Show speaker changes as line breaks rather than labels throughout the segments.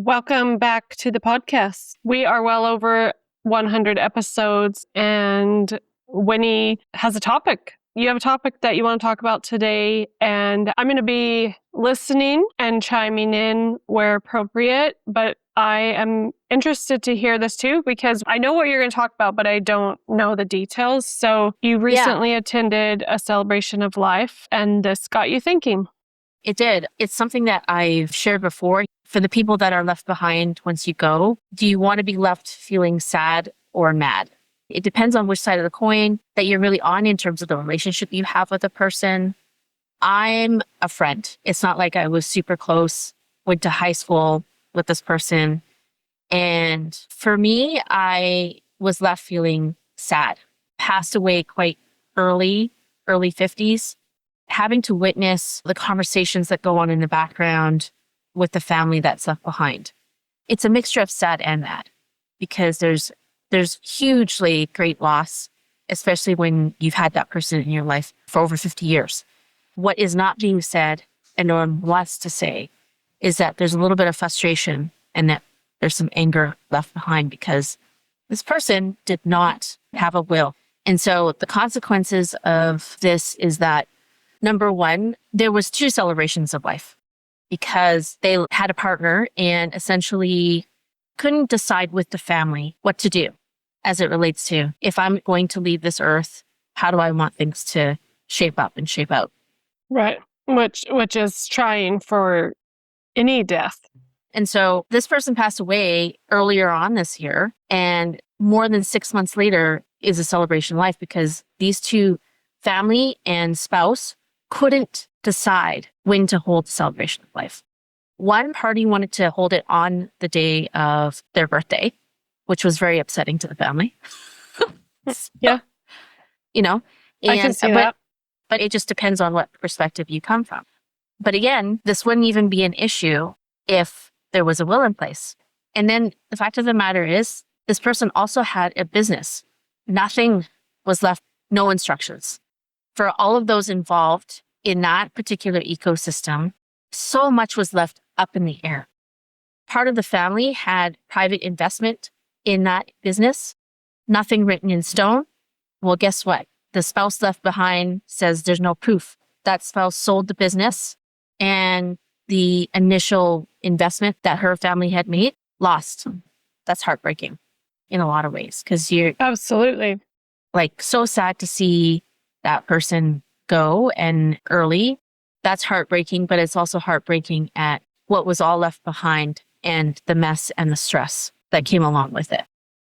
Welcome back to the podcast. We are well over 100 episodes, and Winnie has a topic. You have a topic that you want to talk about today, and I'm going to be listening and chiming in where appropriate, but I am interested to hear this too, because I know what you're going to talk about, but I don't know the details. So you recently attended a celebration of life, and this got you thinking.
It did. It's something that I've shared before. For the people that are left behind once you go, do you want to be left feeling sad or mad? It depends on which side of the coin that you're really on in terms of the relationship you have with a person. I'm a friend. It's not like I was super close, went to high school with this person. And for me, I was left feeling sad. Passed away quite early 50s. Having to witness the conversations that go on in the background with the family that's left behind. It's a mixture of sad and mad because there's hugely great loss, especially when you've had that person in your life for over 50 years. What is not being said and no one wants to say is that there's a little bit of frustration and that there's some anger left behind because this person did not have a will. And so the consequences of this is that, number one, there was 2 celebrations of life because they had a partner and essentially couldn't decide with the family what to do as it relates to, if I'm going to leave this earth, how do I want things to shape up and shape out?
Right. Which is trying for any death.
And so this person passed away earlier on this year, and more than 6 months later is a celebration of life because these 2, family and spouse, couldn't decide when to hold the celebration of life. One party wanted to hold it on the day of their birthday, which was very upsetting to the family.
Yeah.
You know,
I can see that.
But it just depends on what perspective you come from. But again, this wouldn't even be an issue if there was a will in place. And then the fact of the matter is, this person also had a business. Nothing was left, no instructions. For all of those involved in that particular ecosystem, so much was left up in the air. Part of the family had private investment in that business, nothing written in stone. Well, guess what? The spouse left behind says there's no proof. That spouse sold the business and the initial investment that her family had made lost. That's heartbreaking in a lot of ways because you're
Absolutely.
like so sad to see that person go and early. That's heartbreaking, but it's also heartbreaking at what was all left behind and the mess and the stress that came along with it.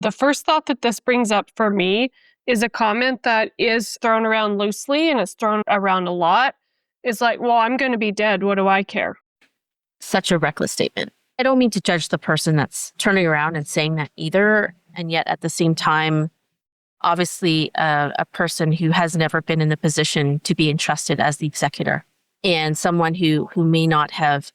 The first thought that this brings up for me is a comment that is thrown around loosely and it's thrown around a lot. It's like, well, I'm going to be dead. What do I care?
Such a reckless statement. I don't mean to judge the person that's turning around and saying that either. And yet at the same time, obviously a person who has never been in the position to be entrusted as the executor and someone who may not have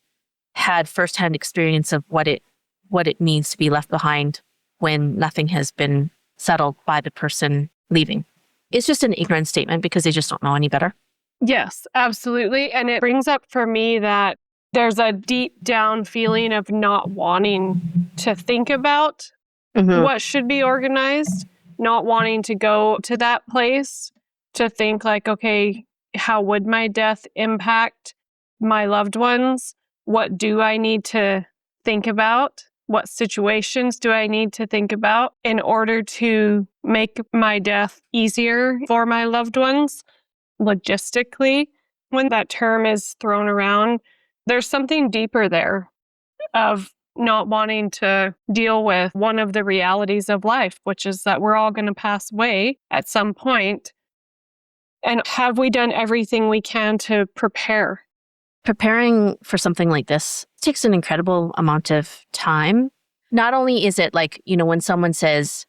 had firsthand experience of what it means to be left behind when nothing has been settled by the person leaving. It's just an ignorant statement because they just don't know any better.
Yes, absolutely. And it brings up for me that there's a deep down feeling of not wanting to think about what should be organized, not wanting to go to that place to think like, okay, how would my death impact my loved ones? What do I need to think about? What situations do I need to think about in order to make my death easier for my loved ones logistically? When that term is thrown around, there's something deeper there of not wanting to deal with one of the realities of life, which is that we're all going to pass away at some point. And have we done everything we can to prepare?
Preparing for something like this takes an incredible amount of time. Not only is it like, when someone says,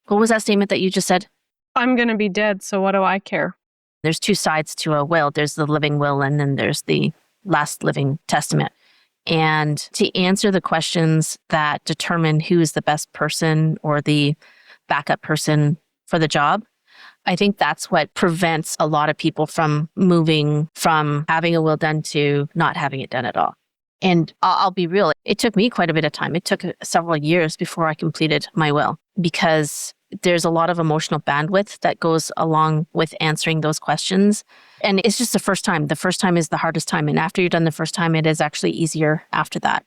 what was that statement that you just said?
I'm going to be dead, so what do I care?
There's 2 sides to a will. There's the living will, and then there's the last living testament. And to answer the questions that determine who is the best person or the backup person for the job, I think that's what prevents a lot of people from moving from having a will done to not having it done at all. And I'll be real, it took me quite a bit of time. It took several years before I completed my will because there's a lot of emotional bandwidth that goes along with answering those questions. And it's just the first time. The first time is the hardest time. And after you're done the first time, it is actually easier after that.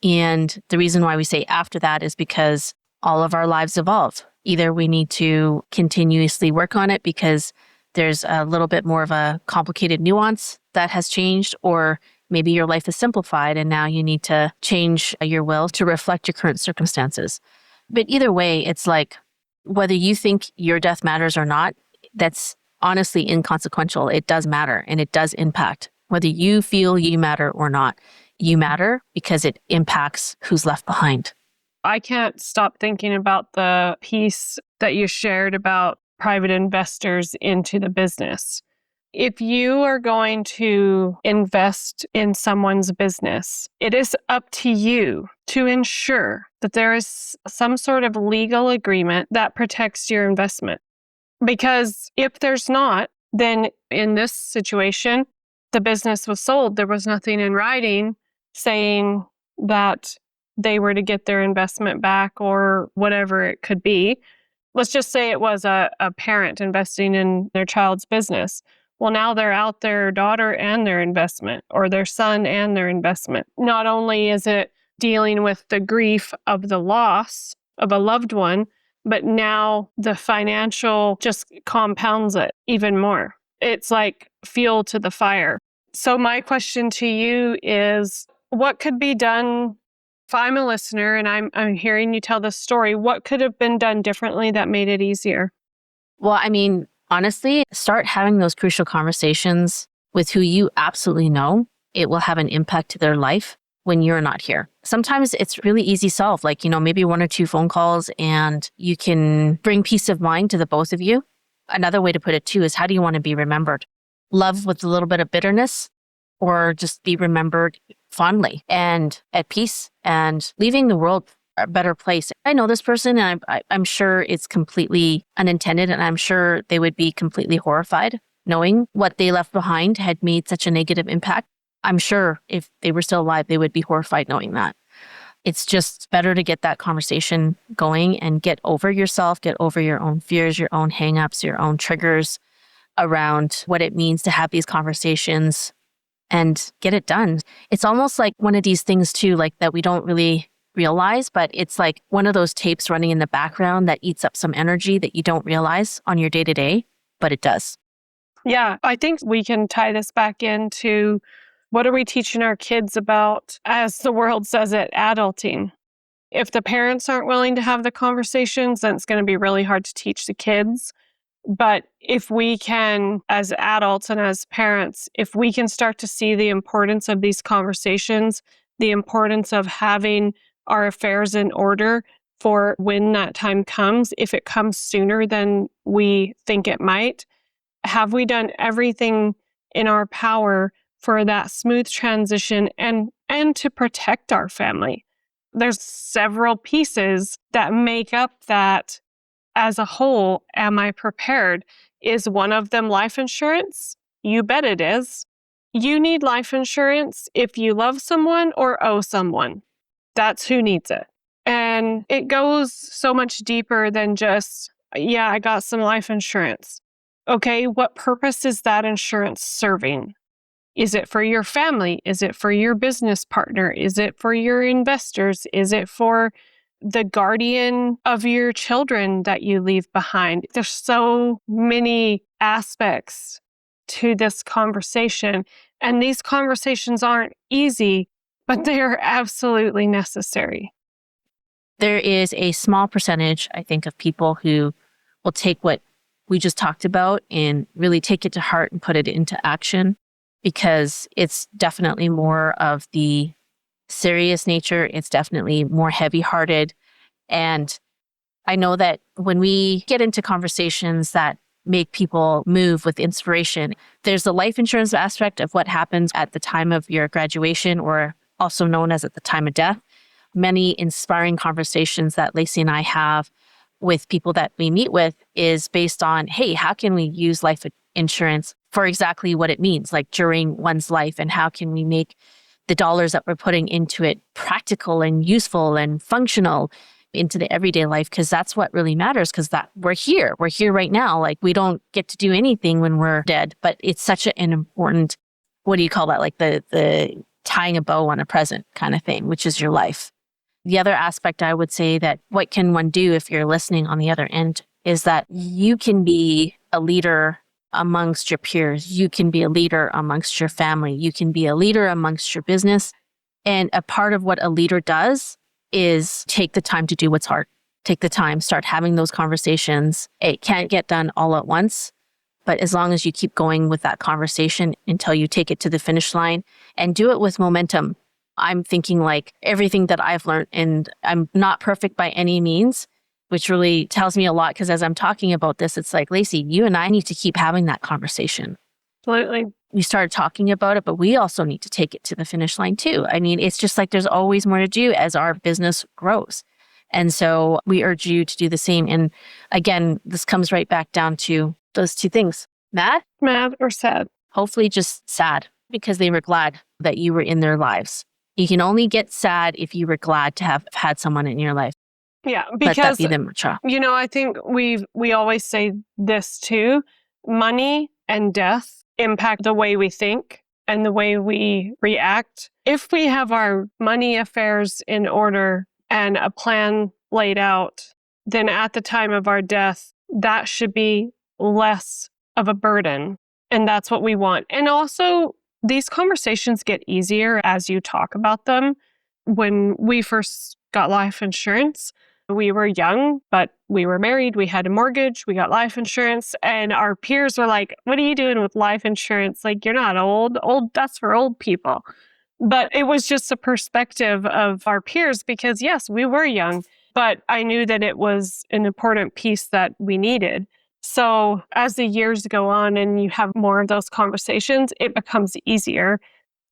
And the reason why we say after that is because all of our lives evolve. Either we need to continuously work on it because there's a little bit more of a complicated nuance that has changed, or maybe your life is simplified and now you need to change your will to reflect your current circumstances. But either way, it's like whether you think your death matters or not, that's honestly inconsequential. It does matter and it does impact. Whether you feel you matter or not, you matter because it impacts who's left behind.
I can't stop thinking about the piece that you shared about private investors into the business. If you are going to invest in someone's business, it is up to you to ensure that there is some sort of legal agreement that protects your investment. Because if there's not, then in this situation, the business was sold. There was nothing in writing saying that they were to get their investment back or whatever it could be. Let's just say it was a parent investing in their child's business. Well, now they're out their daughter and their investment, or their son and their investment. Not only is it dealing with the grief of the loss of a loved one, but now the financial just compounds it even more. It's like fuel to the fire. So my question to you is, what could be done? If I'm a listener and I'm hearing you tell this story, what could have been done differently that made it easier?
Well, I mean, honestly, start having those crucial conversations with who you absolutely know. It will have an impact to their life when you're not here. Sometimes it's really easy solved, like, maybe 1 or 2 phone calls and you can bring peace of mind to the both of you. Another way to put it too is, how do you want to be remembered? Love with a little bit of bitterness, or just be remembered fondly and at peace and leaving the world a better place. I know this person and I'm sure it's completely unintended, and I'm sure they would be completely horrified knowing what they left behind had made such a negative impact. I'm sure if they were still alive, they would be horrified knowing that. It's just better to get that conversation going and get over yourself, get over your own fears, your own hangups, your own triggers around what it means to have these conversations and get it done. It's almost like one of these things too, like that we don't really realize, but it's like one of those tapes running in the background that eats up some energy that you don't realize on your day-to-day, but it does.
Yeah, I think we can tie this back into, what are we teaching our kids about, as the world says it, adulting? If the parents aren't willing to have the conversations, then it's going to be really hard to teach the kids. But if we can, as adults and as parents, if we can start to see the importance of these conversations, the importance of having our affairs in order for when that time comes, if it comes sooner than we think it might, have we done everything in our power for that smooth transition and to protect our family? There's several pieces that make up that. As a whole, am I prepared? Is one of them life insurance? You bet it is. You need life insurance if you love someone or owe someone. That's who needs it. And it goes so much deeper than just, yeah, I got some life insurance. Okay, what purpose is that insurance serving? Is it for your family? Is it for your business partner? Is it for your investors? Is it for the guardian of your children that you leave behind? There's so many aspects to this conversation, and these conversations aren't easy, but they are absolutely necessary.
There is a small percentage, I think, of people who will take what we just talked about and really take it to heart and put it into action, because it's definitely more of the serious nature. It's definitely more heavy-hearted. And I know that when we get into conversations that make people move with inspiration, there's the life insurance aspect of what happens at the time of your graduation, or also known as at the time of death. Many inspiring conversations that Lacy and I have with people that we meet with is based on, hey, how can we use life insurance for exactly what it means, like during one's life, and how can we make the dollars that we're putting into it practical and useful and functional into the everyday life, because that's what really matters, because that we're here right now. Like, we don't get to do anything when we're dead, but it's such an important, what do you call that? Like the tying a bow on a present kind of thing, which is your life. The other aspect I would say that what can one do if you're listening on the other end is that you can be a leader amongst your peers. You can be a leader amongst your family. You can be a leader amongst your business. And a part of what a leader does is take the time to do what's hard. Take the time, start having those conversations. It can't get done all at once, but as long as you keep going with that conversation until you take it to the finish line and do it with momentum. I'm thinking like everything that I've learned, and I'm not perfect by any means, which really tells me a lot, because as I'm talking about this, it's like, Lacy, you and I need to keep having that conversation.
Absolutely.
We started talking about it, but we also need to take it to the finish line too. I mean, it's just like there's always more to do as our business grows. And so we urge you to do the same. And again, this comes right back down to those two things. Mad
or sad?
Hopefully just sad, because they were glad that you were in their lives. You can only get sad if you were glad to have had someone in your life.
Yeah,
Let that
because
be the mantra.
I think we always say this too. Money and death impact the way we think and the way we react. If we have our money affairs in order and a plan laid out, then at the time of our death, that should be less of a burden. And that's what we want. And also, these conversations get easier as you talk about them. When we first got life insurance, we were young, but we were married. We had a mortgage. We got life insurance. And our peers were like, what are you doing with life insurance? Like, you're not old. That's for old people. But it was just a perspective of our peers because, yes, we were young, but I knew that it was an important piece that we needed. So as the years go on and you have more of those conversations, it becomes easier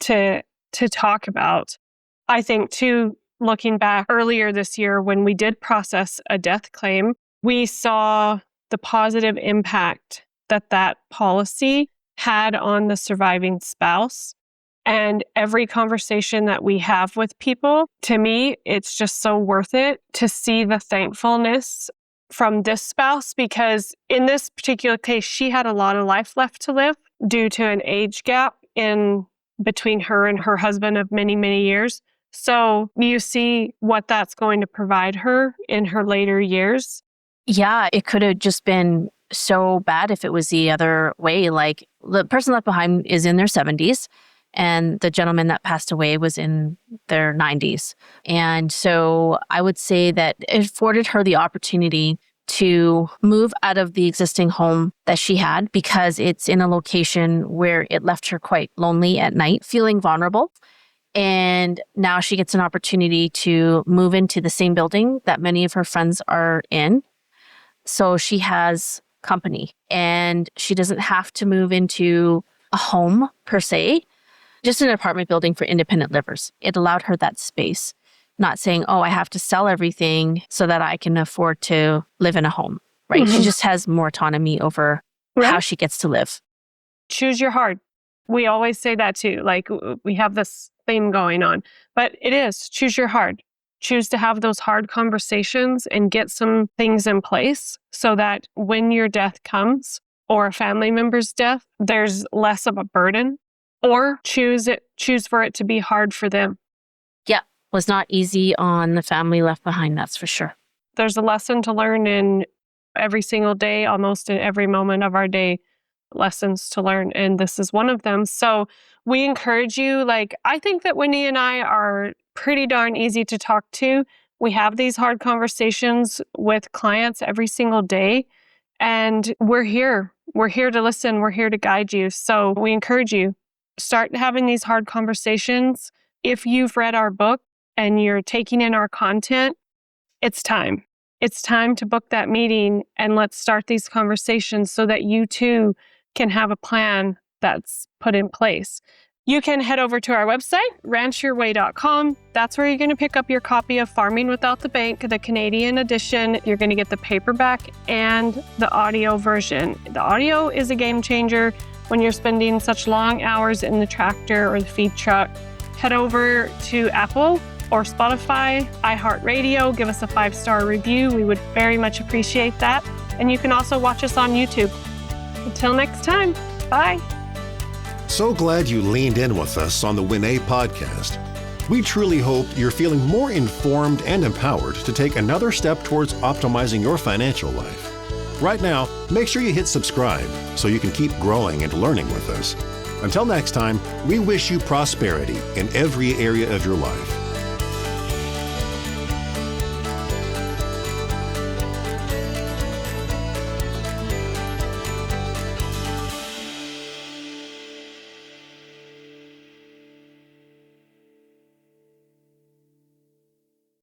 to talk about. I think, too, looking back earlier this year when we did process a death claim, we saw the positive impact that policy had on the surviving spouse. And every conversation that we have with people, to me, it's just so worth it to see the thankfulness from this spouse, because in this particular case, she had a lot of life left to live due to an age gap in between her and her husband of many, many years. So you see what that's going to provide her in her later years.
Yeah, it could have just been so bad if it was the other way. Like, the person left behind is in their 70s. And the gentleman that passed away was in their 90s. And so I would say that it afforded her the opportunity to move out of the existing home that she had, because it's in a location where it left her quite lonely at night, feeling vulnerable. And now she gets an opportunity to move into the same building that many of her friends are in. So she has company, and she doesn't have to move into a home per se. Just an apartment building for independent livers. It allowed her that space, not saying, oh, I have to sell everything so that I can afford to live in a home, right? Mm-hmm. She just has more autonomy over how she gets to live.
Choose your hard. We always say that too. Like, we have this theme going on, but it is choose your hard. Choose to have those hard conversations and get some things in place so that when your death comes or a family member's death, there's less of a burden. Or choose for it to be hard for them.
Yeah, was not easy on the family left behind, that's for sure.
There's a lesson to learn in every single day, almost in every moment of our day, lessons to learn. And this is one of them. So we encourage you, I think that Winnie and I are pretty darn easy to talk to. We have these hard conversations with clients every single day. And we're here. We're here to listen. We're here to guide you. So we encourage you. Start having these hard conversations. If you've read our book and you're taking in our content, it's time. It's time to book that meeting and let's start these conversations so that you too can have a plan that's put in place. You can head over to our website, ranchyourway.com. That's where you're going to pick up your copy of Farming Without the Bank, the Canadian edition. You're going to get the paperback and the audio version. The audio is a game changer when you're spending such long hours in the tractor or the feed truck. head over to Apple or Spotify, iHeartRadio. Give us a 5-star review. We would very much appreciate that. And you can also watch us on YouTube. Until next time, bye.
So glad you leaned in with us on the Winnie podcast. We truly hope you're feeling more informed and empowered to take another step towards optimizing your financial life. Right now, make sure you hit subscribe so you can keep growing and learning with us. Until next time, we wish you prosperity in every area of your life.